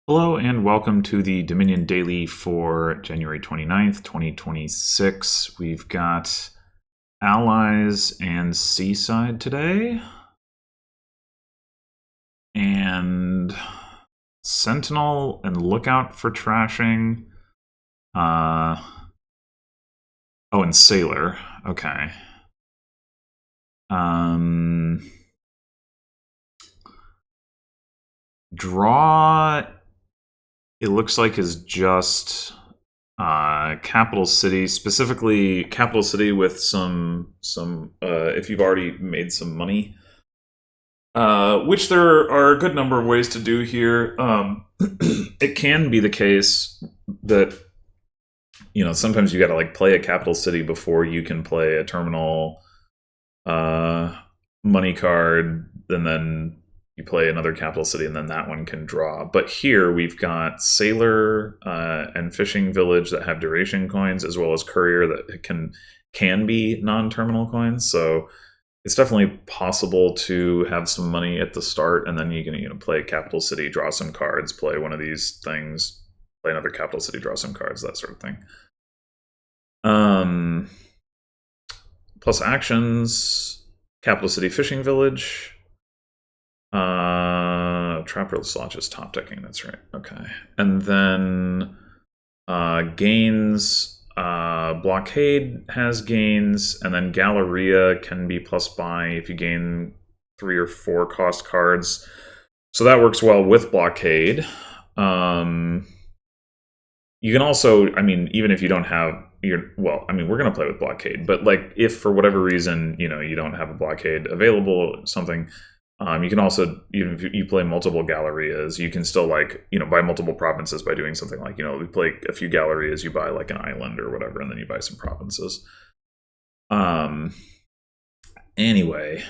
Hello and welcome to the Dominion Daily for January 29th, 2026. We've got Allies and Seaside today. And Sentinel and Lookout for trashing. And Sailor. Okay. Draw, it looks like, is just Capital City, specifically Capital City with some if you've already made some money, which there are a good number of ways to do here. It can be the case that sometimes you got to like play a Capital City before you can play a terminal money card, and then you play another Capital City, and then that one can draw. But here we've got Sailor and Fishing Village that have duration coins, as well as Courier that can be non-terminal coins. So it's definitely possible to have some money at the start, and then you can play Capital City, draw some cards, play one of these things, play another Capital City, draw some cards, that sort of thing. Plus actions, Capital City Fishing Village. Trapper Slotch is top decking, that's right. Okay. And then gains, Blockade has gains, and then Galleria can be plus buy if you gain 3 or 4 cost cards. So that works well with Blockade. You can also, even if you don't have we're going to play with Blockade, but like if for whatever reason, you don't have a Blockade available, something, you can also, even if you play multiple Gallerias, you can still buy multiple provinces by doing something like, we play a few Gallerias, you buy like an island or whatever, and then you buy some provinces. Anyway,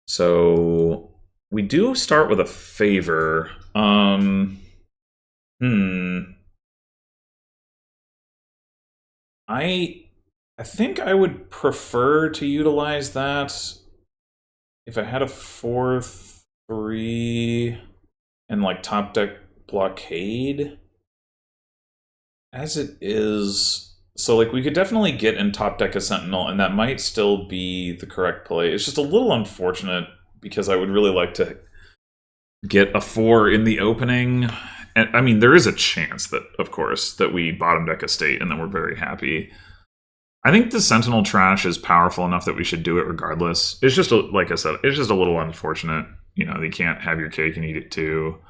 so we do start with a favor. I think I would prefer to utilize that if I had a 4/3 and like top deck Blockade. As it is, so like we could definitely get in top deck a Sentinel, and that might still be the correct play. It's just a little unfortunate because I would really like to get a 4 in the opening. And there is a chance that, of course, that we bottom deck a state and then we're very happy. I think the Sentinel trash is powerful enough that we should do it regardless. It's just, like I said, it's just a little unfortunate. You can't have your cake and eat it too.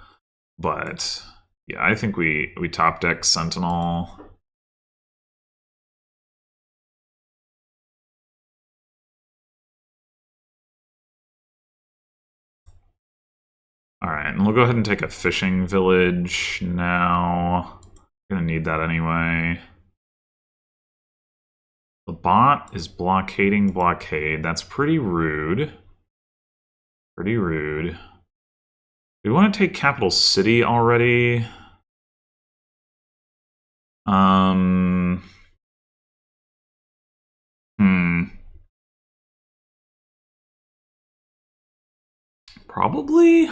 But yeah, I think we top deck Sentinel. All right, and we'll go ahead and take a Fishing Village now. Gonna need that anyway. The bot is blockading Blockade. That's pretty rude. Pretty rude. Do we want to take Capital City already? Probably.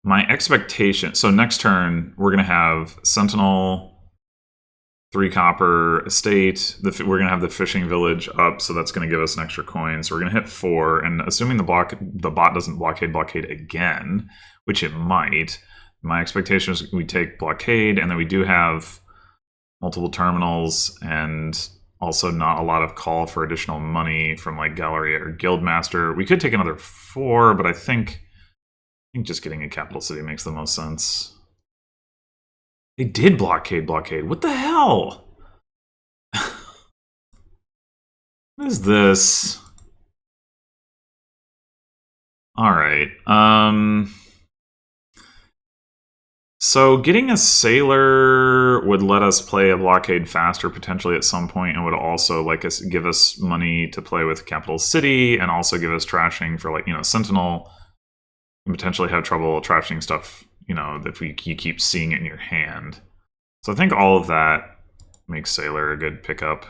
My expectation, so next turn, we're going to have Sentinel, 3 copper, estate. We're going to have the Fishing Village up, so that's going to give us an extra coin. So we're going to hit 4, and assuming the bot doesn't blockade again, which it might, my expectation is we take Blockade, and then we do have multiple terminals, and also not a lot of call for additional money from like Galleria or Guildmaster. We could take another 4, but I think just getting a Capital City makes the most sense. They did blockade. What the hell? What is this? All right. So getting a Sailor would let us play a Blockade faster potentially at some point, and would also give us money to play with Capital City, and also give us trashing for Sentinel. And potentially have trouble trashing stuff, if you keep seeing it in your hand. So I think all of that makes Sailor a good pickup.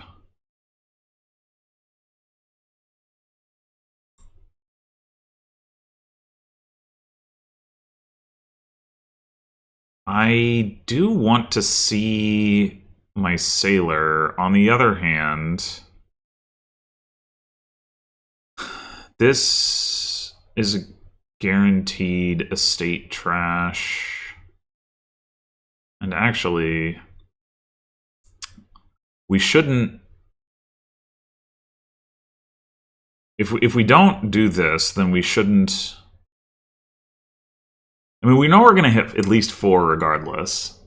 I do want to see my sailor. On the other hand, this is a guaranteed estate trash. And actually, we shouldn't... If we don't do this, then we shouldn't... I mean, we know we're going to hit at least 4 regardless.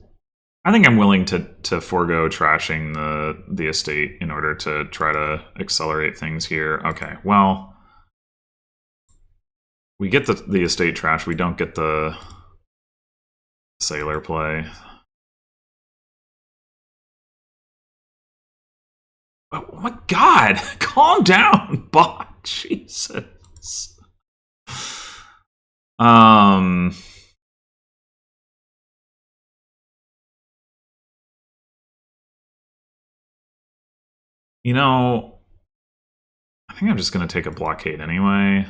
I think I'm willing to forego trashing the estate in order to try to accelerate things here. Okay, well, we get the estate trash. We don't get the sailor play. Oh my god! Calm down, bot. Jesus. You know, I think I'm just going to take a blockade anyway.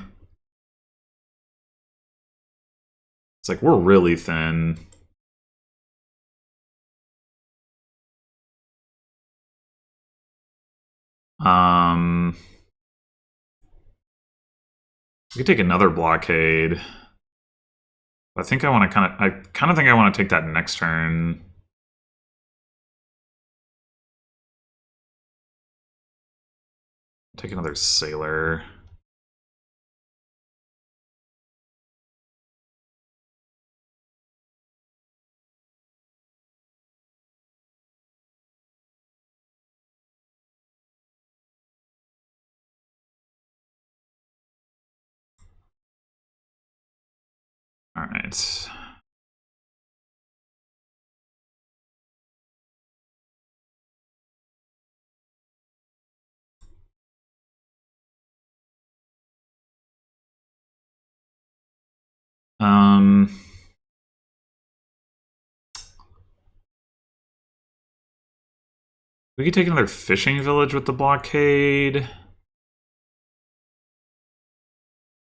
It's like, we're really thin. We could take another blockade. I think I want to I kind of think I want to take that next turn. Take another sailor. All right. We could take another fishing village with the blockade.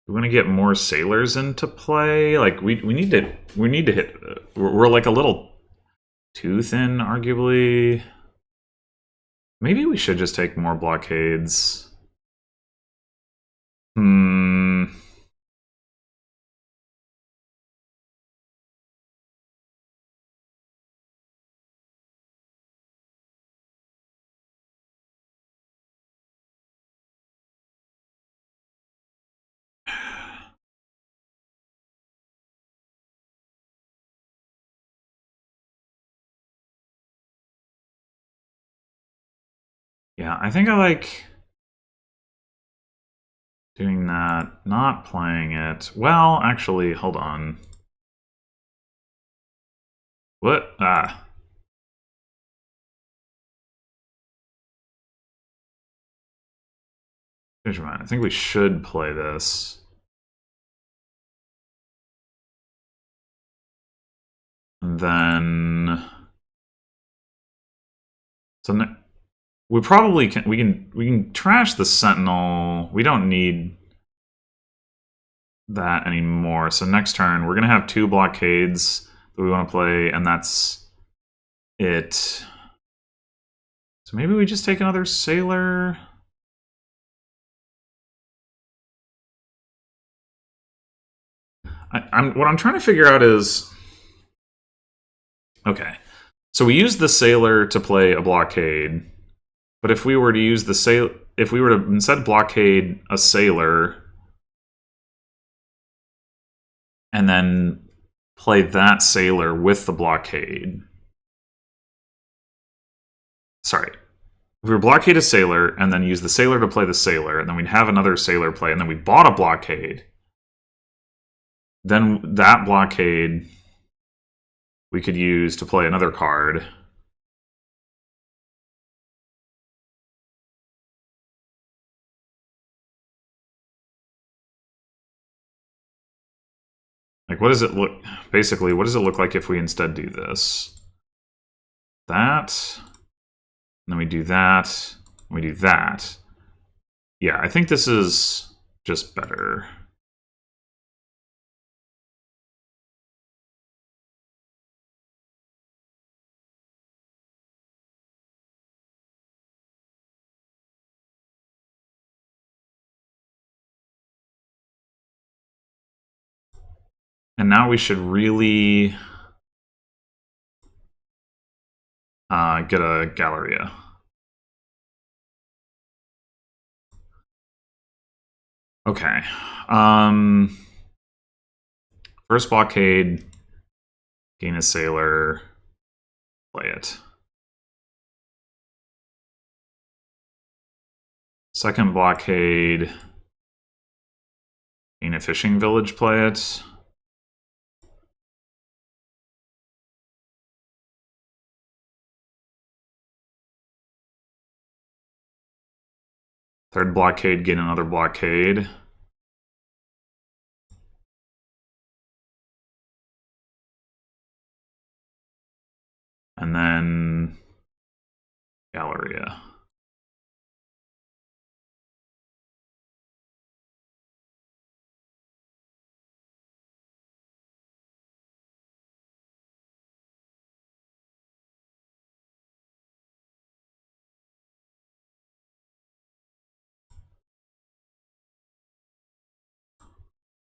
We're gonna get more sailors into play. Like we need to hit. We're like a little too thin, arguably. Maybe we should just take more blockades. Yeah, I think I like doing that, not playing it. Well, actually, hold on. What? Ah. Change your mind. I think we should play this. And then... So we probably can... We can trash the Sentinel. We don't need that anymore. So next turn, we're going to have 2 blockades that we want to play, and that's it. So maybe we just take another sailor. What I'm trying to figure out is... Okay, so we use the sailor to play a blockade, but if we were to use the sailor... If we were to instead blockade a sailor... and then play that sailor with the blockade. Sorry. If we were blockade a sailor, and then use the sailor to play the sailor, and then we'd have another sailor play, and then we bought a blockade, then that blockade we could use to play another card. Like, what does it look... Basically, what does it look like if we instead do this? That. And then we do that. And we do that. Yeah, I think this is just better. And now we should really get a Galleria. Okay. First blockade, gain a sailor, play it. Second blockade, gain a fishing village, play it. Third blockade, gain another blockade. And then Galleria.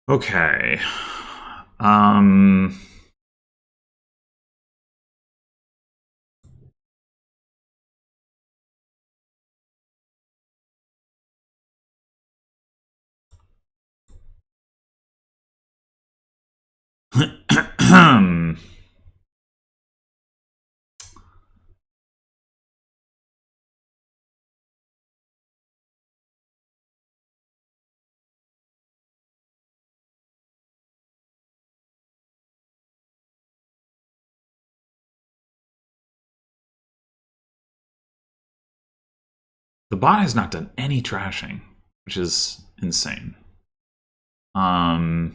Okay. The bot has not done any trashing, which is insane. You're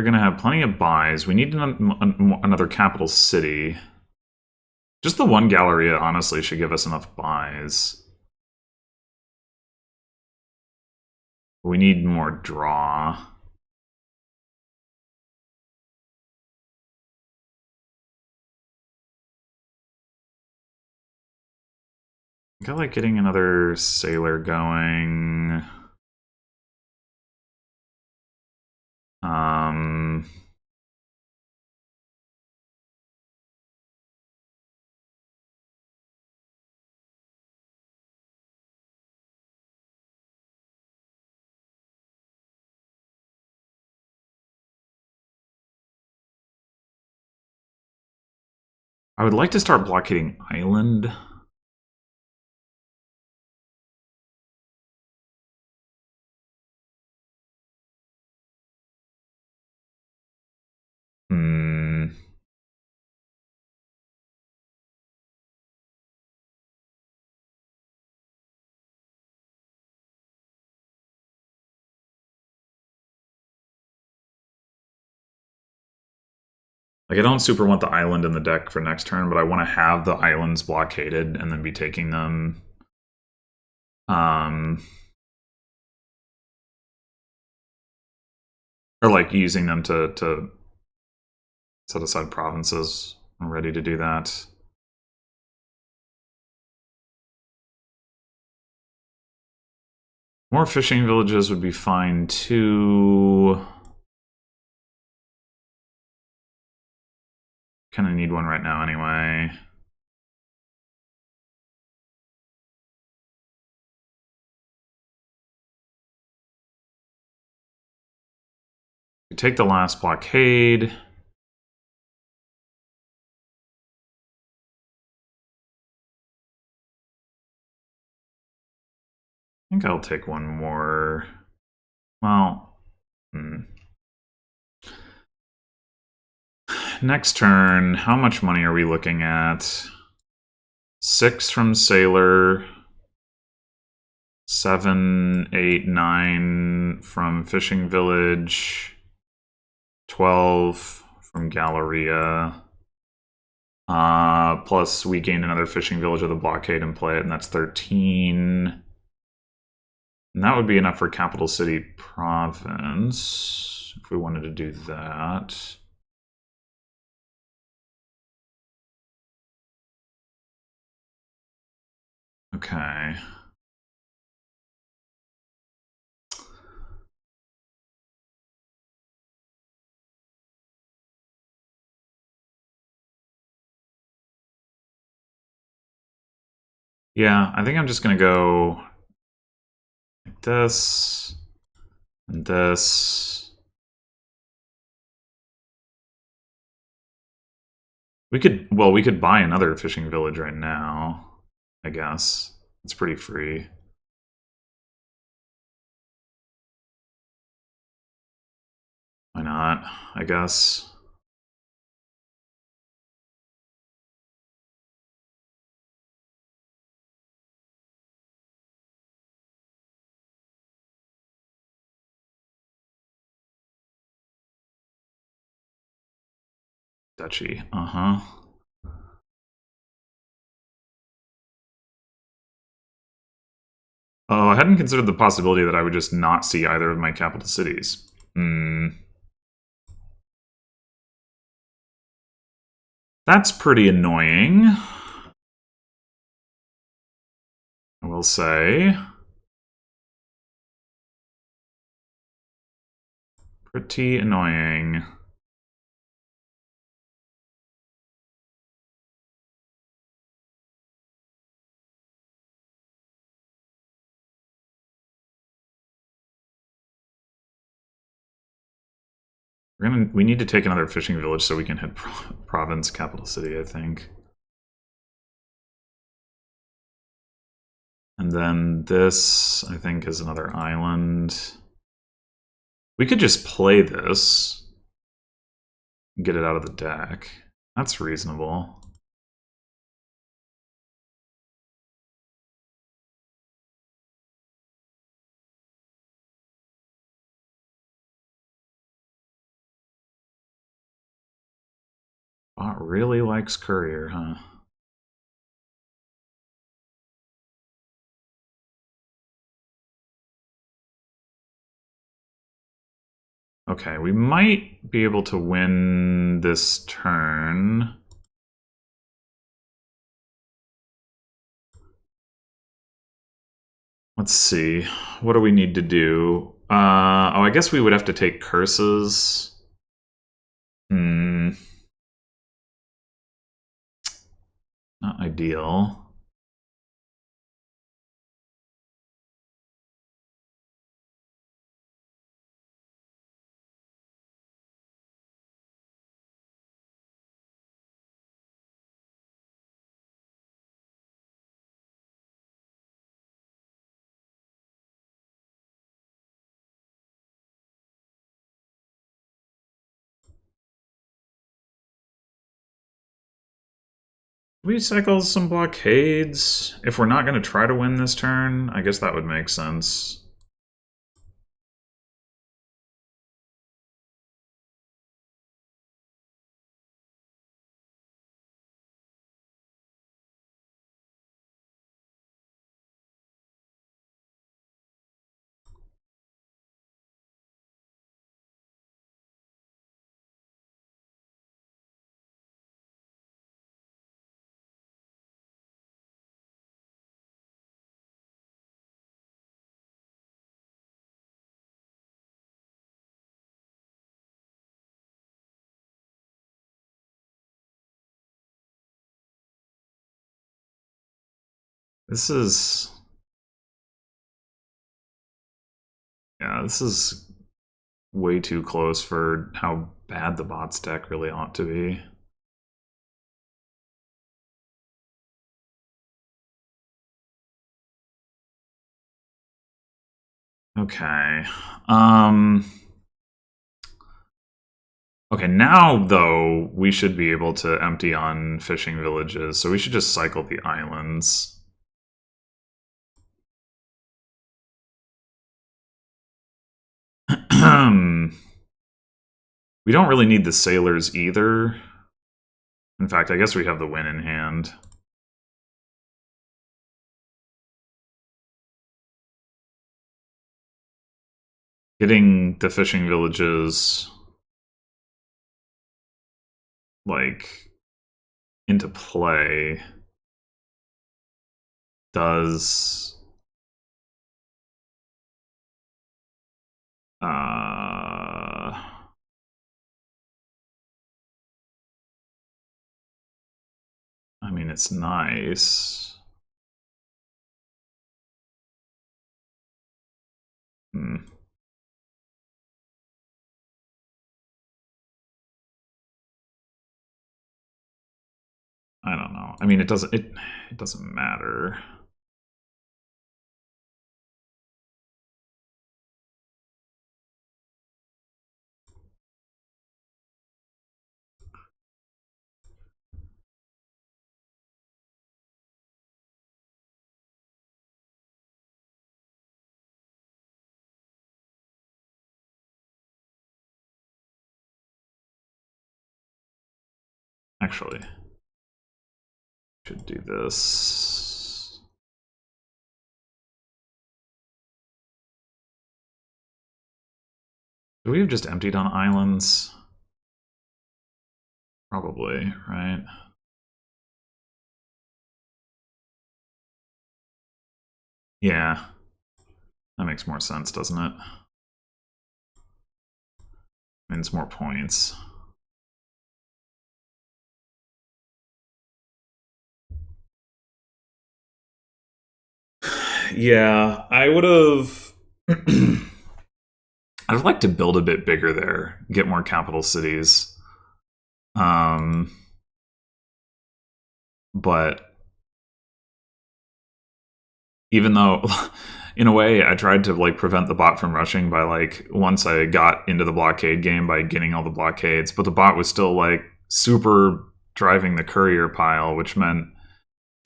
going to have plenty of buys. We need another capital city. Just the one Galleria, honestly, should give us enough buys. We need more draw. I like getting another sailor going. I would like to start blockading Island. Like, I don't super want the island in the deck for next turn, but I want to have the islands blockaded and then be taking them. Or, like, using them to set aside provinces. I'm ready to do that. More fishing villages would be fine, too. Kind of need one right now, anyway. We take the last blockade. I think I'll take one more. Well, Next turn, how much money are we looking at? 6 from Sailor. 7, 8, 9 from Fishing Village. 12 from Galleria. Plus we gain another Fishing Village with a blockade and play it, and that's 13. And that would be enough for Capital City Province, if we wanted to do that. Okay. Yeah, I think I'm just gonna go like this and this. We could buy another fishing village right now, I guess. It's pretty free. Why not? I guess. Duchy. Uh-huh. Oh, I hadn't considered the possibility that I would just not see either of my capital cities. Hmm. That's pretty annoying, I will say. Pretty annoying. We need to take another fishing village so we can hit province capital city, I think. And then this, I think, is another island. We could just play this and get it out of the deck. That's reasonable. Bot really likes Courier, huh? Okay, we might be able to win this turn. Let's see. What do we need to do? Oh, I guess we would have to take curses. Hmm. Not ideal. We cycle some blockades. If we're not going to try to win this turn, I guess that would make sense. This is... Yeah, this is way too close for how bad the bot's deck really ought to be. Okay. Okay, now, though, we should be able to empty on fishing villages, so we should just cycle the islands. We don't really need the sailors either. In fact, I guess we have the win in hand. Getting the fishing villages, like, into play does I mean, it's nice. I don't know. I mean, it doesn't matter. Actually, should do this. Do we have just emptied on islands? Probably, right? Yeah. That makes more sense, doesn't it? Means more points. Yeah, I would have. I'd like to build a bit bigger there, get more capital cities. But even though, in a way, I tried to like prevent the bot from rushing by like once I got into the blockade game by getting all the blockades, but the bot was still like super driving the courier pile, which meant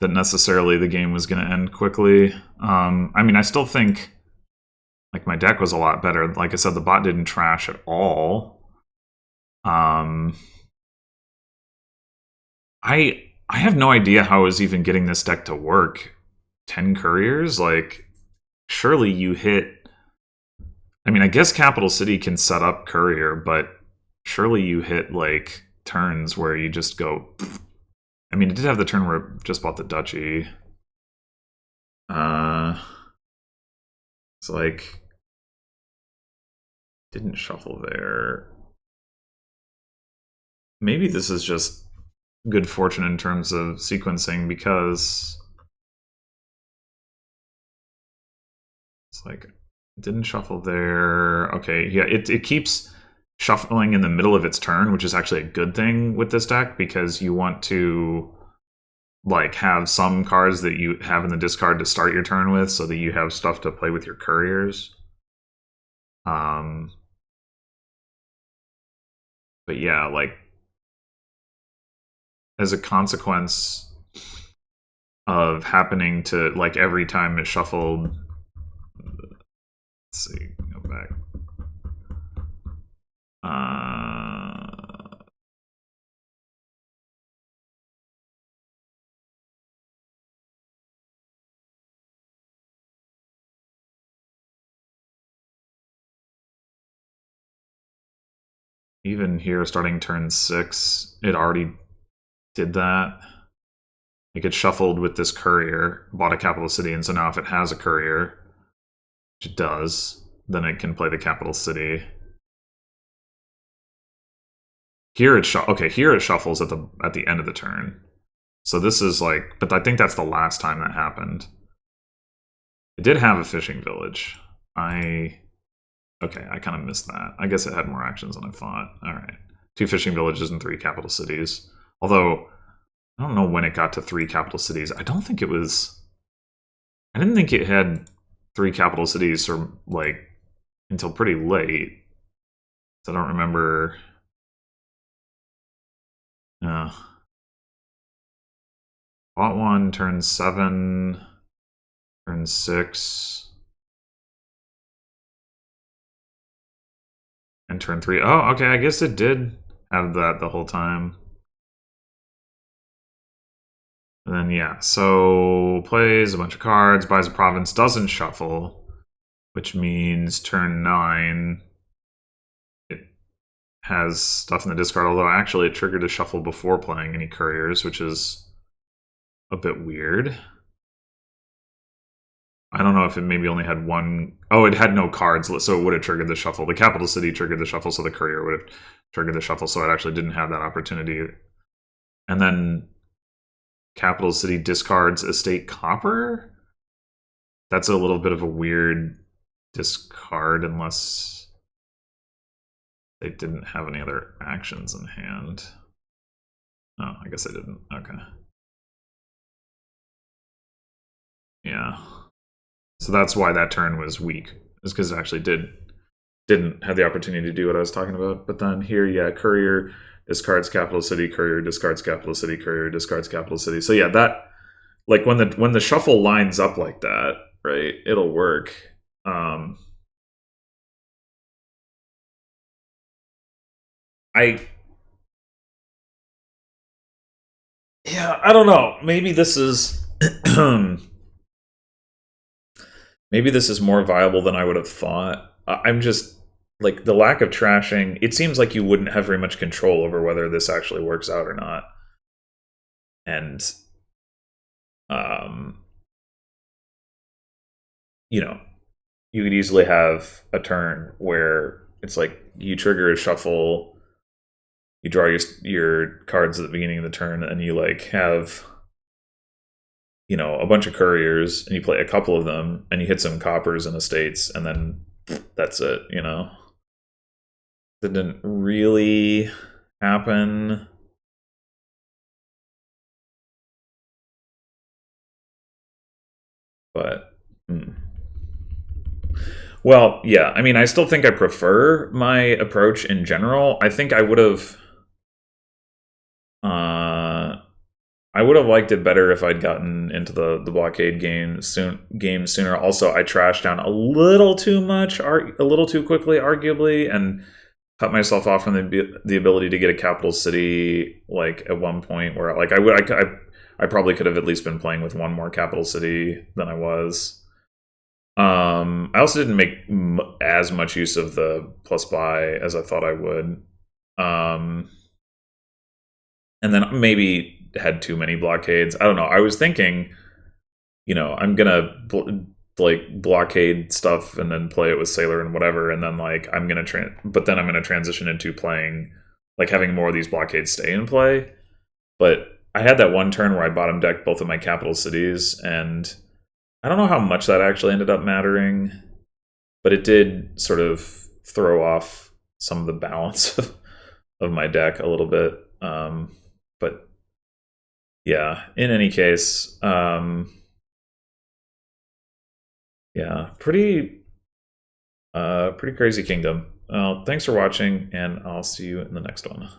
that necessarily the game was going to end quickly. I mean, I still think like my deck was a lot better. Like I said, the bot didn't trash at all. I have no idea how I was even getting this deck to work. 10 couriers? Like, surely you hit. I mean, I guess Capital City can set up courier, but surely you hit like turns where you just go. I mean, it did have the turn where it just bought the duchy. It's like didn't shuffle there. Maybe this is just good fortune in terms of sequencing because it's like didn't shuffle there. Okay, yeah, it keeps shuffling in the middle of its turn, which is actually a good thing with this deck because you want to like have some cards that you have in the discard to start your turn with so that you have stuff to play with your couriers. But yeah, like as a consequence of happening to like every time it shuffled. Let's see, go back. Even here, starting turn 6, it already did that. It gets shuffled with this courier, bought a capital city, and so now if it has a courier, which it does, then it can play the capital city. Here it here it shuffles at the end of the turn. So this is like, but I think that's the last time that happened. It did have a fishing village. Okay, I kind of missed that. I guess it had more actions than I thought. All right. 2 fishing villages and 3 capital cities. Although, I don't know when it got to 3 capital cities. I don't think it was... I didn't think it had 3 capital cities or like until pretty late. So I don't remember... Bought 1, turn 7, turn 6... and turn 3. Oh, okay, I guess it did have that the whole time. And then, yeah, so plays a bunch of cards, buys a province, doesn't shuffle, which means turn 9, it has stuff in the discard, although actually it triggered a shuffle before playing any couriers, which is a bit weird. I don't know if it maybe only had one. Oh, it had no cards, so it would have triggered the shuffle. The capital city triggered the shuffle, so the courier would have triggered the shuffle. So it actually didn't have that opportunity. And then capital city discards estate copper. That's a little bit of a weird discard unless they didn't have any other actions in hand. Oh, I guess I didn't. Okay. Yeah. So that's why that turn was weak, is because it actually didn't have the opportunity to do what I was talking about. But then here, yeah, courier discards capital city, courier discards capital city, courier discards capital city. So yeah, that, like, when the shuffle lines up like that, right, it'll work. Yeah, I don't know. Maybe this is maybe this is more viable than I would have thought. I'm just, like, the lack of trashing. It seems like you wouldn't have very much control over whether this actually works out or not. And you know, you could easily have a turn where it's like you trigger a shuffle, you draw your cards at the beginning of the turn, and you like have, you know, a bunch of couriers, and you play a couple of them, and you hit some coppers and estates, and then that's it. You know, that didn't really happen. But well, yeah. I mean, I still think I prefer my approach in general. I think I would have. I would have liked it better if I'd gotten into the blockade game sooner. Also, I trashed down a little too much, a little too quickly, arguably, and cut myself off from the ability to get a capital city. Like at one point, where like I probably could have at least been playing with one more capital city than I was. I also didn't make as much use of the plus buy as I thought I would. And then maybe had too many blockades. I don't know. I was thinking, you know, I'm gonna like blockade stuff and then play it with Sailor and whatever, and then like I'm gonna transition into playing, like, having more of these blockades stay in play. But I had that one turn where I bottom decked both of my capital cities, and I don't know how much that actually ended up mattering, but it did sort of throw off some of the balance of my deck a little bit. But yeah, in any case, yeah, pretty crazy kingdom. Thanks for watching, and I'll see you in the next one.